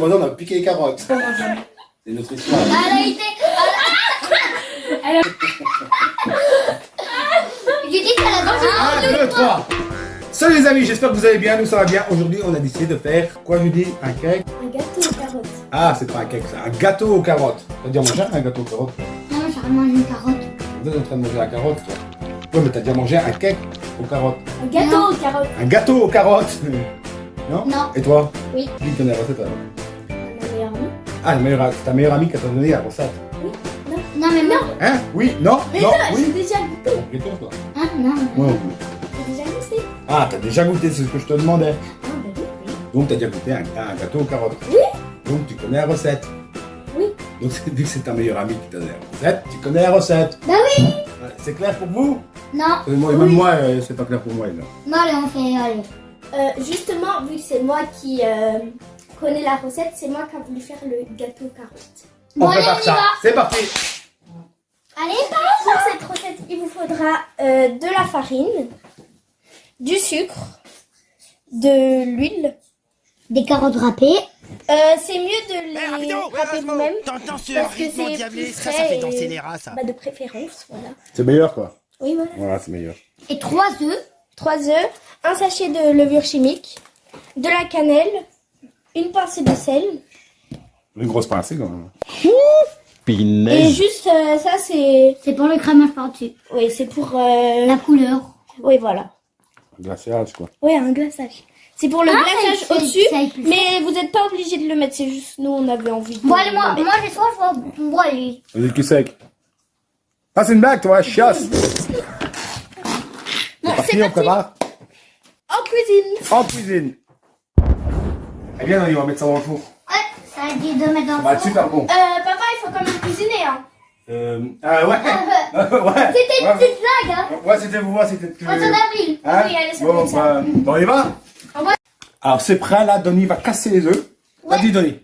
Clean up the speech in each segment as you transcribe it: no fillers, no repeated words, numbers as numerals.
On a piqué les carottes. C'est notre histoire. Elle a été... Judith, elle a dansé. 1, 2, 3. Salut les amis, j'espère que vous allez bien, nous ça va bien. Aujourd'hui, on a décidé de faire, quoi je dis, un cake? Un gâteau aux carottes. Ah, c'est pas un cake, c'est un gâteau aux carottes. T'as déjà mangé un gâteau aux carottes? Non, j'ai mangé une carotte. Vous êtes en train de manger la carotte, toi? Ouais, mais t'as déjà mangé un cake aux carottes? Un gâteau aux carottes. Un gâteau aux carottes? Non? Non. Et toi? Oui. Qui connaît la recette alors? Ma meilleure amie. Ah, ta meilleure amie qui t'a donné la recette. Non, mais moi. Hein? Oui? Non? Mais Non? non, j'ai Oui? déjà goûté. Et toi, toi? Ah, non. Ouais. J'ai déjà goûté. Ah, t'as déjà goûté, c'est ce que je te demandais. Ah, bah oui, oui. Donc, t'as déjà goûté un gâteau aux carottes. Oui. Donc, tu connais la recette. Oui. Donc, vu que c'est ta meilleure amie qui t'a donné la recette, tu connais la recette. Bah oui. Ouais, c'est clair pour vous? Non. Même moi, c'est pas clair pour moi. Là. Non, allez, on fait, allez. Justement, vu que c'est moi qui connais la recette, c'est moi qui a voulu faire le gâteau aux carottes. On Bon, allez, prépare on y ça. va. C'est parti. Allez, Pour cette recette, il vous faudra de la farine, du sucre, de l'huile. des carottes râpées. C'est mieux de les râper vous-même. T'entends ce Parce que rythme c'est endiablé, plus ça frais fait et- danser les rats, ça. Bah, de préférence, voilà. C'est meilleur, quoi. Oui, voilà. Voilà, c'est meilleur. Et 3 œufs. 3 œufs, un sachet de levure chimique, de la cannelle, une pincée de sel. Une grosse pincée, quand même. Et juste ça, c'est. C'est pour le crémage par-dessus. Oui, c'est pour. La couleur. Oui, voilà. Un glaçage, quoi. Oui, un glaçage. C'est pour le Ah, glaçage ça, au-dessus, ça est plus mais vous n'êtes pas obligé de le mettre, c'est juste nous, on avait envie de. Bon, allez, moi, le mettre. j'ai soif, moi, allez. Vas-y, cul sec. Ah, c'est une blague, toi, chiasse. Bon, Parti, c'est on prépare. en cuisine. En cuisine. Eh bien, on va mettre ça dans le four. Ouais, ça a dit de mettre dans Ça va le être four. super bon. Papa, il faut quand même cuisiner, hein. Ah, ouais. Ouais. C'était une Ouais. petite blague, hein. Ouais, c'était pour moi, c'était plus. Au 3 d'avril. Hein? Oui, allez, ça Bon, fait ça. bah, on y va? On va- Alors, c'est prêt, là, Donny va casser les œufs. Vas-y, Donny.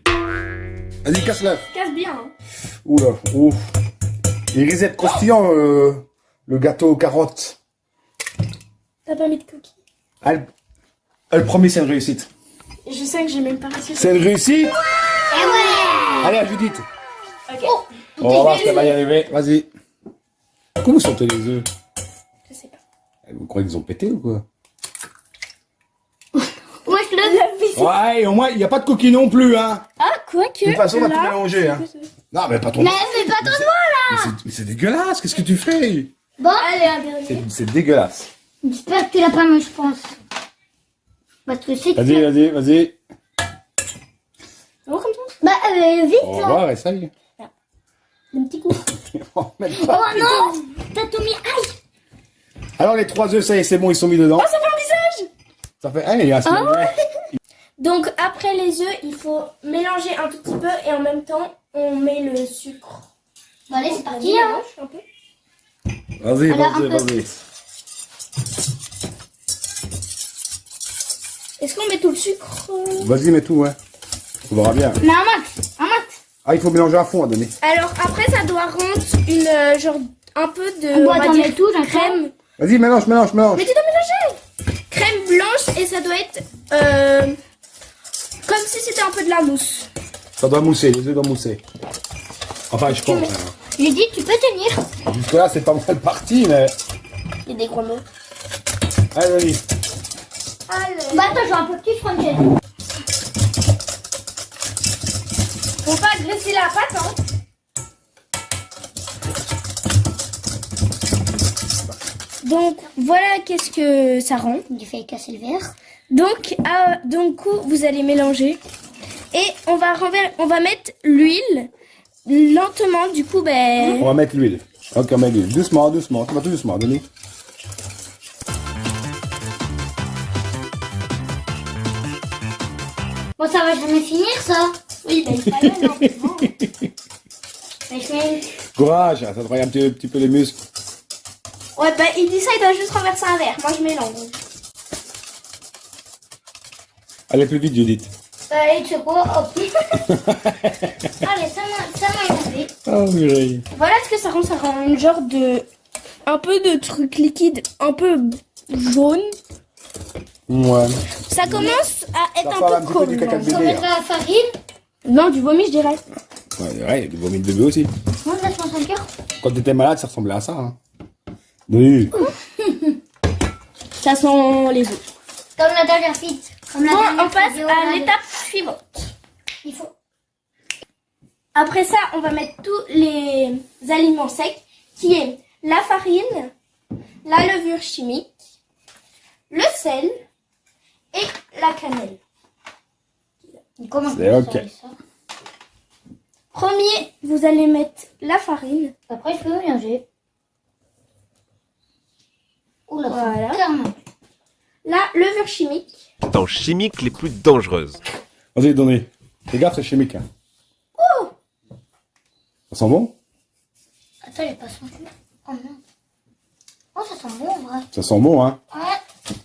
Vas-y, casse l'œuf. Casse bien, hein. Oula, ouf. Il risque d'être croustillant, le gâteau aux carottes. T'as pas mis de coquille. Ah, le premier, c'est une réussite. Je sais que j'ai même pas réussi. C'est une réussite? Et ouais. Allez, à Judith. Ok. On va voir si elle va y arriver. Vas-y. Comment sont les œufs? Je sais pas. Vous croyez qu'ils ont pété ou quoi? Moi, je le... Ouais, au moins, il n'y a pas de coquille non plus, hein. Ah, quoi que. De toute façon, on va tout là, mélanger, hein. Non, mais pas ton... Mais fais pas ton doigt, là. Mais c'est dégueulasse, qu'est-ce que tu fais? Bon, Allez, un dernier. C'est dégueulasse. j'espère que tu l'as pas mis, je pense. Parce que c'est... Vas-y, vas-y. C'est bon comme ça? Bah, vite, On va là. voir, essaye. Un petit coup. On va mettre Oh pas. non, t'as tout mis. Aïe. Alors, les 3 œufs, ça y est, c'est bon, ils sont mis dedans. Oh, ça fait un visage! Ça fait... Ah, il y a Donc, après les œufs, il faut mélanger un tout petit peu et en même temps, on met le sucre. Bon, allez, c'est On parti, hein. mélange un peu. Vas-y, Alors, un peu. vas-y. Est-ce qu'on met tout le sucre Vas-y, mets tout, ouais. On verra bien. Mais un max, un max. Ah, il faut mélanger à fond, à donner. Alors, après, ça doit rendre une, genre, un peu de, On doit on va t'en dire, mettre tout, d'accord. crème. Vas-y, mélange. Mais tu dois mélanger! Crème blanche et ça doit être, comme si c'était un peu de la mousse. Ça doit mousser, les œufs doivent mousser. Enfin, je pense. J'ai dit, tu peux tenir. Jusque-là, c'est pas mal parti, mais... Il y a des gros mots. Allez, vas-y. Allez. Bah, attends, j'ai un peu petit frontier. Faut pas graisser la pâte, hein. Donc, voilà qu'est-ce que ça rend. J'ai failli casser le verre. Donc, vous allez mélanger. Et on va mettre l'huile lentement. Du coup, ben... On va mettre l'huile. Ok, on met l'huile. Doucement. Tu vas tout doucement, Denis. Bon, ça va jamais finir, ça. Oui, ben, il fallait lentement. Mais je mets... Courage, ça travaille un petit peu les muscles. Ouais, ben, il dit ça, il doit juste renverser un verre. Moi, je mélange. Allez, plus vite, Judith. Allez, tu sais quoi, hop. Allez, ça m'a énervé. Oh, Mireille. Voilà ce que ça rend. Ça rend une genre de... un peu de truc liquide, un peu jaune. Ouais. Ça commence à être Ça un parle un peu petit peu du collant. caca de On bébé. mettra la farine. Non, du vomi, je dirais. Ouais, du vomi de bébé aussi. Moi, je laisse mon 5 heures. Quand t'étais malade, ça ressemblait à ça. Hein. Oui. Ça sent les os. Comme la dernière fite. Comme la Bon, dernière on passe vidéo, à regardez. l'étape suivante. Il faut. Après ça, on va mettre tous les aliments secs, qui est la farine, la levure chimique, le sel et la cannelle. Comment C'est je peux ok. faire ça? Premier, vous allez mettre la farine. Après, je peux mélanger. Oula, Voilà. clairement. La levure chimique. Substances chimiques les plus dangereuses. Vas-y, donnez. Fais gaffe, c'est chimique. Hein. Oh, Ça sent bon? Attends, j'ai pas senti. Oh non. Oh, ça sent bon en vrai. Ça sent bon, hein? Ouais.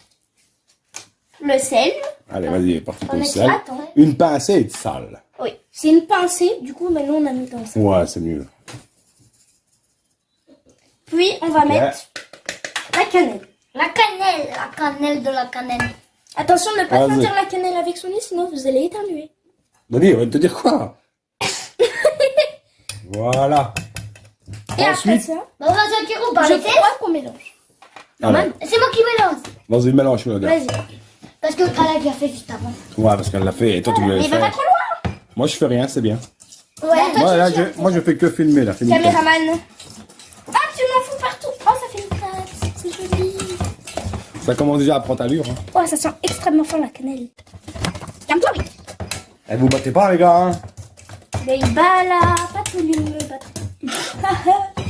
le sel. Allez, vas-y, parti pour On le met sel. attends. Une pincée de sale. Oui, c'est une pincée. Du coup, maintenant, on a mis dans ça. Ouais, c'est mieux. Puis, on va mettre la cannelle. La cannelle de la cannelle. Attention de ne pas Vas-y. sentir la cannelle avec son nez, sinon vous allez éternuer. Dani, on va te dire quoi? Voilà. Et après Ensuite, ça, Bah, on va sentir où par je les fesses. crois qu'on mélange. alors, C'est moi qui mélange. vas-y, mélange, le gars. Vas-y. Parce que Kala qui a fait juste avant. Ouais, parce qu'elle l'a fait et toi, tu voulais Mais le il va pas faire. trop loin. Moi, je fais rien, c'est bien. Ouais, Moi, là, je fais que filmer, là. C'est nickel. Caméraman. Ah, tu m'en fous partout. Oh, ça fait une tasse. C'est joli. Ça commence déjà à prendre allure. Hein. Oh, ça sent extrêmement fort la cannelle. Calme-toi, oui. Eh, vous battez pas, les gars. Hein. Mais bah là, pas tout lui me battre.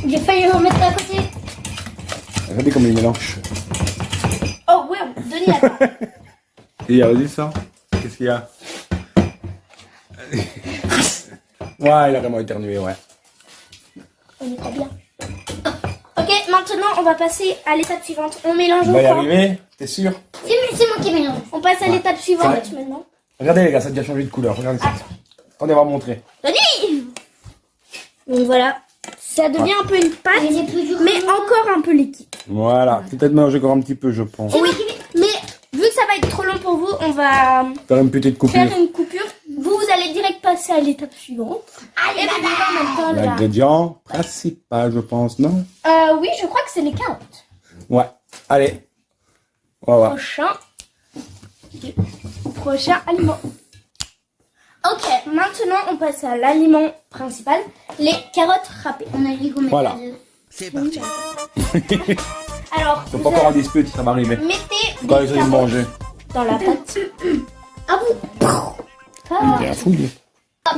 j'ai failli le remettre à côté. Regardez comme il mélange. Oh, ouais, Denis, attends. Et vas-y, ça. Qu'est-ce qu'il y a? Ouais, il a vraiment éternué, ouais. On est trop bien. Ok, maintenant, on va passer à l'étape suivante. On mélange On au va y quoi? arriver, t'es sûr? C'est moi qui mélange. On passe à l'étape suivante Ouais. maintenant. Regardez, les gars, ça a déjà changé de couleur. Regardez ça. On va montrer. Denis! Donc voilà, ça devient un peu une pâte, Mais j'ai plus du mais encore un peu liquide. Voilà. Peut-être mélanger encore un petit peu, je pense. Oui, mais vu que ça va être trop long pour vous, on va Faire une petite coupure. faire une coupure. Vous allez direct passer à l'étape suivante. Et vous verrez en même temps là. L'ingrédient principal, je pense, non? Oui, je crois que c'est les carottes. Ouais. Allez. On va voir. Prochain aliment. Ok, maintenant on passe à l'aliment principal, les carottes râpées. On a dit qu'on mettait Voilà. deux. C'est parti. Alors, Ils sont vous pas encore en dispute, ça va arriver. mettez Quand des ils ont carottes mangé. dans la pâte. Ah bon? Il est à fouille.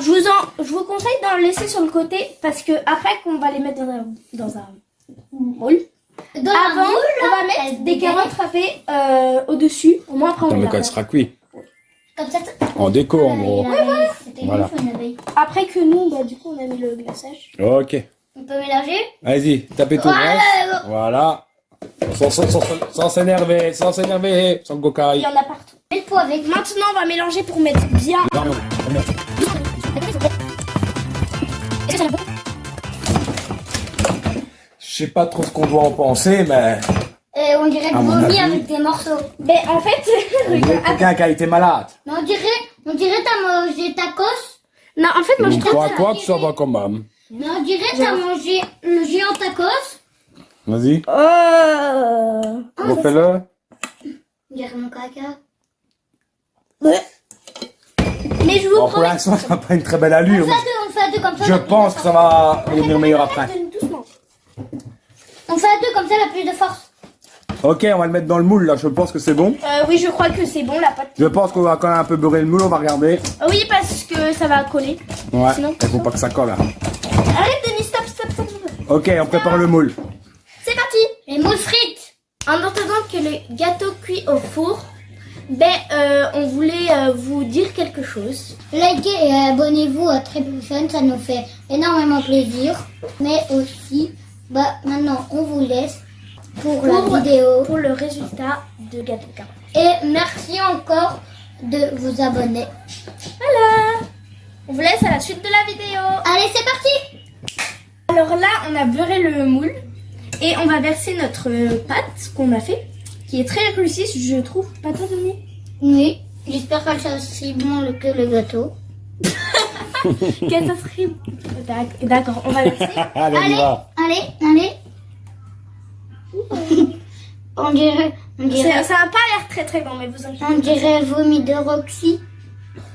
Je vous conseille d'en laisser sur le côté parce que après qu'on va les mettre dans un moule. Dans Avant, un moule, on va là, mettre elle des dégage. carottes râpées au-dessus. Au moins après on Dans les le cas, il garde. sera cuit. Comme ça. En déco, en gros. C'était Voilà. une abeille. Après que nous, bah, du coup, on a mis le glaçage. Ok. On peut mélanger? Vas-y, tapez tout le reste. Voilà. Sans s'énerver, sans s'énerver, sans Il gocaille. y en a partout. Mets le pot avec. Maintenant, on va mélanger pour mettre bien. Je sais pas trop ce qu'on doit en penser, mais On dirait À du mon vomi avis. avec des morceaux. Ben, en fait, on dirait quelqu'un qui a été malade. Mais on dirait t'as mangé tacos. non, en fait, moi, je trouve Quoi que ça va quand même. Mais on dirait t'as mangé le géant tacos. Vas-y, Oh. refais-le. On dirait mon caca. Mais je vous Bon, pour promets. l'instant, ça n'a pas une très belle allure. On fait à deux comme ça. Je la plus pense de que ça force. va devenir meilleur après. Doucement. On fait à deux comme ça la plus de force. Ok, on va le mettre dans le moule là, je pense que c'est bon. Oui, je crois que c'est bon, la pâte. Je pense qu'on va quand même un peu beurrer le moule, on va regarder. Oui, parce que ça va coller. Ouais, Sinon- il faut pas que ça colle. Hein. Arrête, Denis, stop. Ok, on prépare le moule. C'est parti. Les moules frites. En attendant que les gâteaux cuits au four, on voulait vous dire quelque chose. Likez et abonnez-vous à Triple Fun, ça nous fait énormément plaisir. Mais aussi, maintenant on vous laisse pour la vidéo. Pour le résultat de gâteau carotte. Et merci encore de vous abonner. Voilà. On vous laisse à la suite de la vidéo. Allez, c'est parti. Alors là, on a beurré le moule et on va verser notre pâte qu'on a fait, qui est très réussie, je trouve. Pas toi, Denis? Oui, j'espère qu'elle sera aussi bon que le gâteau. Que ça serait... D'accord, on va verser. Allez, on y va. Allez. On dirait, Ça n'a pas l'air très très bon, mais vous inquiétez on dirait vomi de Roxy.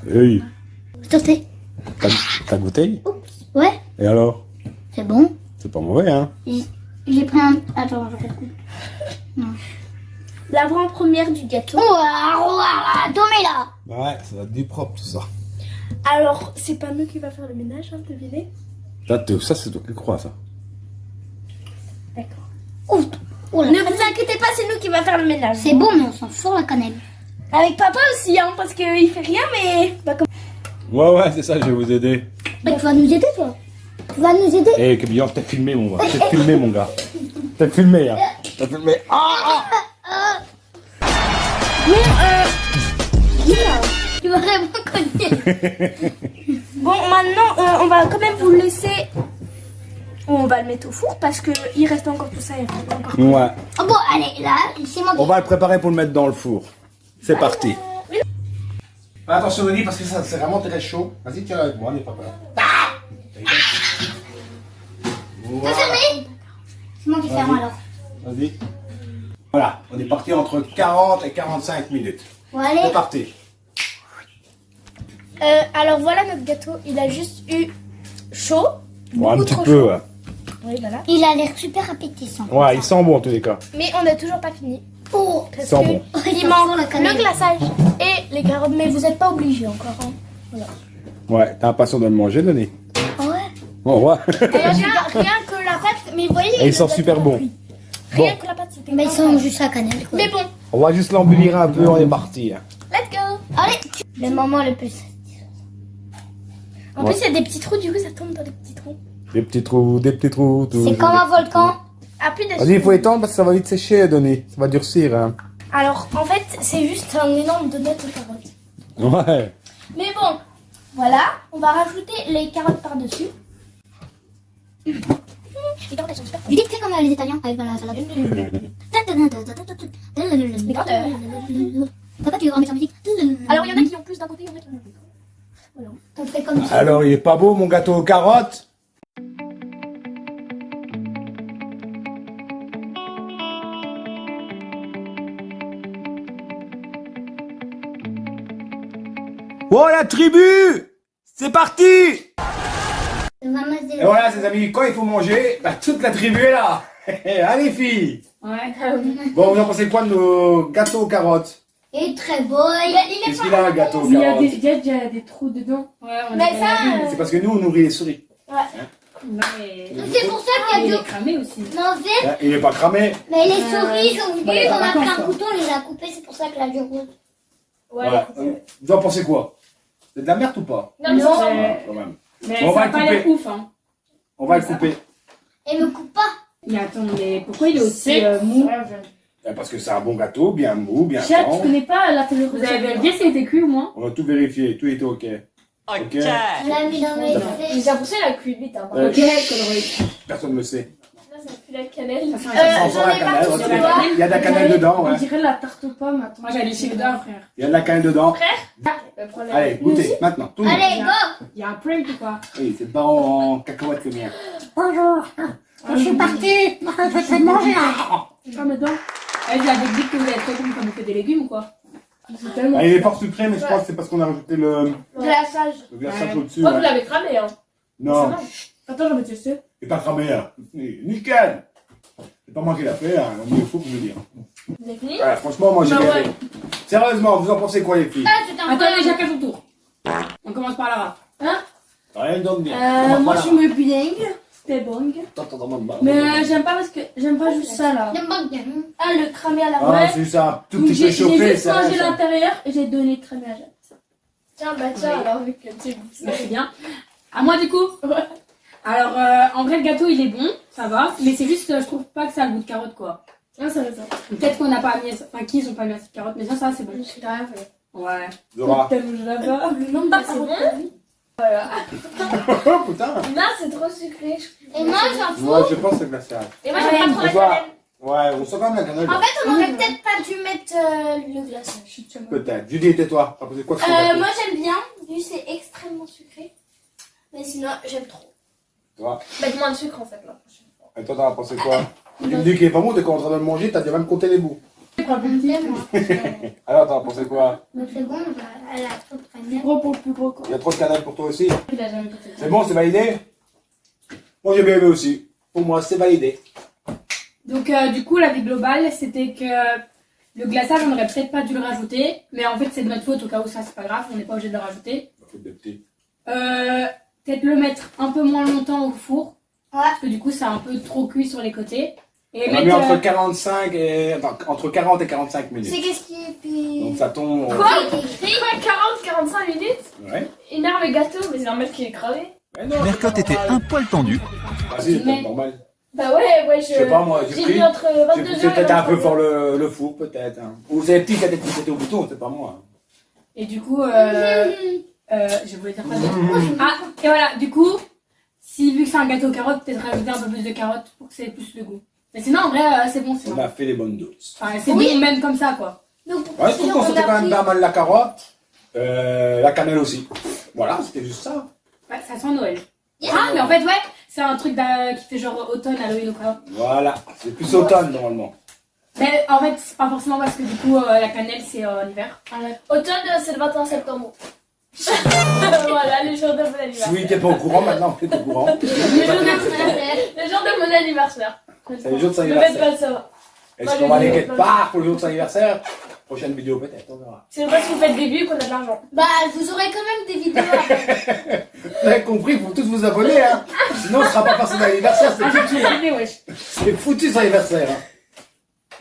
Oui. Sortez. T'as goûté? Ouais, Et alors? c'est bon. C'est pas mauvais, hein? J'ai pris un... Attends, je recoupe. L'avant-première du gâteau. Tombez là. Ouais, ça va être du propre, tout ça. Alors, c'est pas nous qui va faire le ménage, hein, devinez. Ça, c'est toi qui crois, ça. D'accord. Oh là. Ne vous inquiétez pas, c'est nous qui va faire le ménage. C'est bon, mais on s'en fout la cannelle. Avec papa aussi, hein, parce qu'il fait rien, mais... Bah, comme... Ouais, c'est ça, je vais vous aider. Mais tu vas nous aider, toi. Tu vas nous aider. Eh, Kébillon, t'as filmé, mon gars. T'as filmé, mon gars. T'as filmé, hein. T'as filmé. Tu vas vraiment cogner. Bon, maintenant, on va quand même vous le laisser... On va le mettre au four parce que il reste encore tout ça. Il reste encore... Ouais. Oh bon, allez, là, c'est moi qui... On va le préparer pour le mettre dans le four. C'est parti. Attention, Denis, parce que ça, c'est vraiment très chaud. Vas-y, tiens avec moi, n'aie pas peur. T'as fermé. C'est moi qui ferme alors. Vas-y. Voilà, on est parti entre 40 et 45 minutes. Bon, allez. C'est parti. Alors voilà notre gâteau. Il a juste eu chaud. Bon, un beaucoup petit trop peu, chaud. ouais. Oui, voilà. Il a l'air super appétissant. Ouais, il sent bon en tous les cas. Mais on n'a toujours pas fini. Oh, Parce Sent que bon. il sent manque la cannelle. le glaçage et les carottes. Mais vous n'êtes pas obligés encore. Hein. Ouais, t'as l'impression de le manger, Denis. Ouais. Oh, ouais. Rien que la pâte. Mais vous voyez, Et il sent super bon. Rien Bon. que la pâte, c'était Mais il incroyable. sent juste la cannelle, quoi. Mais bon, On va juste l'embellir un peu, on est parti. Hein. let's go. Allez. Le moment le plus... En plus, il y a des petits trous, du coup, ça tombe dans les petits trous. Des petits trous, des petits trous. C'est comme un volcan. Ah, plus de... Vas-y, il faut étendre parce que ça va vite sécher, Denis. Ça va durcir. Hein. Alors, en fait, c'est juste un énorme donut aux carottes. Ouais. Mais bon, voilà, on va rajouter les carottes par-dessus. Les carottes, elles sont super. Dis fais comme les Italiens avec la salade. Papa, tu veux remettre la musique? Alors, il y en a qui ont plus d'un côté, il y en a qui ont plus. Voilà. On fait comme ça. Alors, il est pas beau, mon gâteau aux carottes? Oh, la tribu! C'est parti! On va mettre des- Et voilà, ses amis, quand il faut manger, bah, toute la tribu est là. Allez, filles! Ouais. Bon, vous en pensez quoi de nos gâteaux aux carottes? Il est très beau. Qu'est-ce qu'il a, un gâteau aux Il y a carottes? déjà des trous dedans. Ouais, on Mais ça, C'est parce que nous, on nourrit les souris. Non, mais... C'est pour ça qu'il y Il a est cramé aussi. Non, c'est... Hein, il est pas cramé. Mais les souris sont venues, ouais, on a par pris contre, un quoi. couteau, on les a coupés, c'est pour ça que la dure rose. Voilà. Vous en pensez quoi? C'est de la merde ou pas? non, mais Non, ça- Quand même. Mais On ça va n'a pas couper. l'air ouf, hein. On va le couper. Et me coupe pas. Mais attends, mais pourquoi il est aussi mou? Parce que c'est un bon gâteau, bien mou, bien Chat, tu tendre. connais pas la télé? Vous avez vérifié si c'était cuit au moins? On a tout vérifié, tout était ok. Ok. Je l'ai mis dans mes J'ai fesses. l'impression qu'elle a cuit vite. Hein. Euh, Ok, connerie. Personne ne le sait. Là, ça pue la cannelle. De toute façon, On sent j'en la ai cannelle, pas on tous sait. les doigts. Il y a de la cannelle dedans, On ouais. dirait la tarte aux pommes. Attends, moi j'allais chez le frère. Il y a de la cannelle dedans. Allez, goûtez, maintenant. Tout le monde. Allez, go. Il y a un prank ou pas? Oui, c'est pas en cacahuète le mien. Bonjour. Je suis partie. Je vais te manger. Ah, mais donc. Je l'avais dit que vous êtes très bon comme vous faites des légumes ou quoi? C'est tellement. Ah, il est fort sucré, mais je crois que c'est parce qu'on a rajouté le Glaçage. glaçage Ouais. au-dessus. Oh, vous ouais. l'avez cramé, hein. Non, Attends, je vais tester. c'est pas cramé, hein. Nickel. C'est pas moi qui l'a fait, hein. Il faut que je le dire. Vous avez fini? Voilà, franchement, moi j'ai Bah bien ouais. fait. Sérieusement, vous en pensez quoi, les filles? Ah, c'est un Attendez, chacun son tour. On commence par Lara. Rien de bien. Moi je suis me bilingue. C'était bon. Mais j'aime pas parce que j'aime pas juste ça là. J'aime pas bien. Ah, le cramé à la Ah, ouais. c'est ça, tout Donc, petit peu j'ai chauffé, juste ça. mangé l'intérieur et j'ai donné très bien à Jade. Tiens, bah tiens, Oui. alors vu que tu C'est bien. À moi du coup. Alors en vrai le gâteau il est bon, ça va, mais c'est juste je trouve pas que ça a le goût de carotte quoi. Ah, ça va ça. Peut-être qu'on n'a pas mis, enfin qu'ils ont pas mis assez de carottes, mais ça c'est bon. Je suis rien fait. Ouais. Zora. là-bas. Non, bah c'est bon. Oh putain. Non, c'est trop sucré. Et moi, j'en fous. Moi, je pense que c'est glaçage. Et moi, j'aime pas trop la Pourquoi cannelle. Ouais, on sent quand même la cannelle. En fait, on aurait peut-être pas dû mettre le glaçage. Peut-être. Julie, et toi? T'as posé quoi sur le gâteau? Moi, j'aime bien, vu que c'est extrêmement sucré. Mais sinon, j'aime trop. Toi, Mettre moins de sucre en fait la prochaine fois. et toi, t'en as pensé quoi? Tu me dis qu'il est pas bon, t'es en train de le manger, t'as déjà même compté les bouts. Moi. Alors, t'en as pensé quoi? Mais c'est bon, elle a trop de Plus cannelle. gros pour le plus gros quoi. Il y a trop de cannelle pour toi aussi? Il a jamais goûté. C'est bon, c'est validé? Moi, j'ai bien aimé aussi. Pour moi, c'est validé. Donc du coup, l'avis global, c'était que le glaçage, on aurait peut-être pas dû le rajouter. Mais en fait, c'est de notre faute, au cas où ça, c'est pas grave, on n'est pas obligé de le rajouter. Faute de petit. Peut-être le mettre un peu moins longtemps au four. Ouais. Parce que du coup, ça a un peu trop cuit sur les côtés. Et On a mis entre 45 et... Enfin, entre 40 et 45 minutes. C'est qu'est-ce qui est puis... Donc ça tombe... Quoi 40-45 minutes? Ouais. Énerve le gâteau, mais c'est normal qu'il est crevé. Mais non, Mercotte était un poil tendu. Ah si, c'est normal. Bah ouais, Je sais pas moi, j'ai j'ai pris... mis entre J'ai 22 poussé heures peut-être et un peu 23 fort heures. le four, peut-être. Hein. Ou c'est petit qui a peut-être poussé au bouton, c'est pas moi. Et du coup, je voulais dire quoi d'autre. Ah, et voilà, du coup, si vu que c'est un gâteau aux carottes, peut-être rajouter un peu plus de carottes pour que ça ait plus le goût. Mais sinon, en vrai, c'est bon, c'est On bon. a fait les bonnes doses. Enfin, c'est bon même comme ça, quoi. Donc, pour Ouais, je trouve qu'on on sentait a quand même pris- pas mal la carotte. La cannelle aussi. Voilà, c'était juste ça. Ouais, ça sent Noël. Ah, mais en fait, ouais, c'est un truc qui fait genre automne, Halloween ou quoi. Voilà, c'est plus automne normalement. Mais en fait, c'est pas forcément parce que du coup, la cannelle, c'est l'hiver. Automne, c'est le 21 septembre. Voilà, le jour de mon Si anniversaire. vous n'étiez pas au courant, maintenant vous êtes au courant. Le jour de mon anniversaire. C'est le jour de son Ne faites anniversaire. pas le savoir. Est-ce Moi, qu'on va je- aller quelque part pour le jour de son anniversaire? Prochaine vidéo peut-être, on verra. C'est parce que vous faites des vues qu'on a de l'argent. Bah, vous aurez quand même des vidéos après. Vous avez compris, il faut tous vous abonner, hein. Sinon, on ne sera pas par son anniversaire, c'est Ah, j'ai foutu. tout rêvé, wesh. C'est foutu son anniversaire. Hein.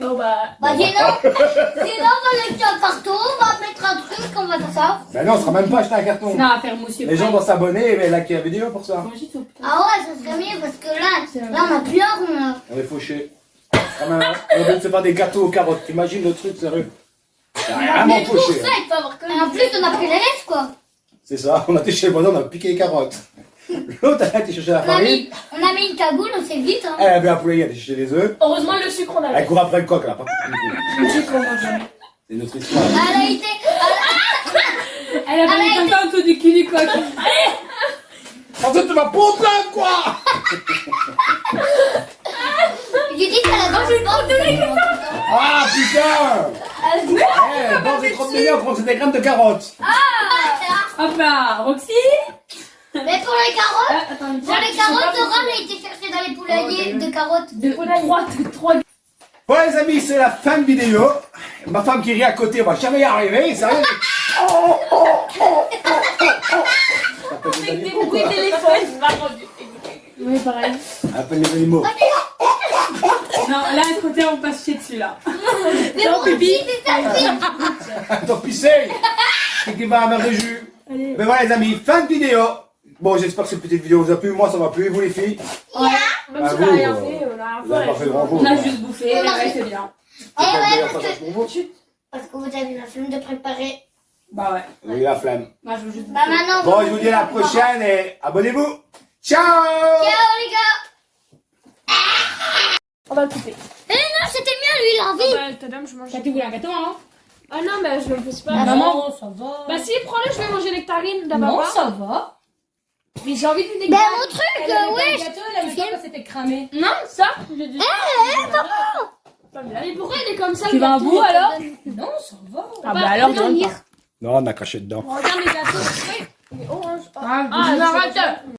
Bon bah. Bah sinon, on va mettre un carton, on va mettre un truc, on va faire ça. Ben non, on ne sera même pas acheté un carton. Sinon, on va faire mousser. Les gens vont s'abonner et liker la vidéo pour ça. Ah ouais, ça serait mieux parce que là on a plus l'heure, On est fauchés. Quand même, hein. On a besoin de se faire des gâteaux aux carottes. T'imagines le truc, sérieux? C'est vraiment Mais pour fauché. ça, Hein. il faut avoir quand Et même. en plus on a pris les restes quoi. C'est ça, on a été chez le voisin, on a piqué les carottes. L'autre, elle a été chercher la farine. On a mis une cagoule, on s'est vite hein. Elle a bien poulet, elle a été chercher les œufs. Heureusement, le sucre, on a. Elle court après le coq, elle a pas compris le coup. C'est notre histoire. Elle a été... Elle a mis comme ça en dessous du cul du coq. En fait, tu vas pondre là, quoi! J'ai dit qu'elle a dans le Ah, putain! Eh, bon, c'est trop mignon, comment c'est des graines de carottes. Hop là, Roxy. Mais pour les carottes, Attends, une pour les carottes, Laura elle a été chercher dans les poulaillers de carottes. trois. Bon, les amis, c'est la fin de vidéo. Ma femme qui rit à côté, on va jamais y arriver, sérieux. Ça peut être des animaux, quoi. Oui, pareil. Appelle les animaux. Non, là, à côté, on passe chier dessus, là. Mais moi aussi, c'est ça. Attends, pisser. C'est qui va avoir des jus. Mais voilà, les amis, fin de vidéo. Bon, j'espère que cette petite vidéo vous a plu. Moi, ça m'a plu. Vous, les filles? Même Ah, si vous, on a rien fait, on a rien Vous n'avez pas fait grand chose. On a juste bouffé, mais ouais, c'est bien. Eh ouais, Ça change pour vous. parce que vous avez la flemme de préparer. Bah ouais. Oui, la flemme. Moi, je veux juste Bah maintenant, Bon, je vous dis à la prochaine et abonnez-vous. Ciao! Ciao les gars. On va le couper. Non, c'était mieux lui, il a envie. Bah, ta dame, je mange. T'as tu voulu un gâteau, hein? Ah non, mais je me pose pas. Maman. ça va. Bah si, prends-le, je vais manger nectarine d'abord. Non, ça va. Mais j'ai envie d'une Ben nectarine. mon truc, Elle avait pas ouais. le gâteau, elle avait pas quand c'était cramé. Non, ça, j'ai dit. Pas bien. Mais pourquoi il est comme ça Tu le veux un gâteau bout, alors? Non, ça va. Ah bah alors, donne Lire. Non, on a craché dedans. Regarde les gâteaux. Oui, il est orange. Ah, Ah, arrête.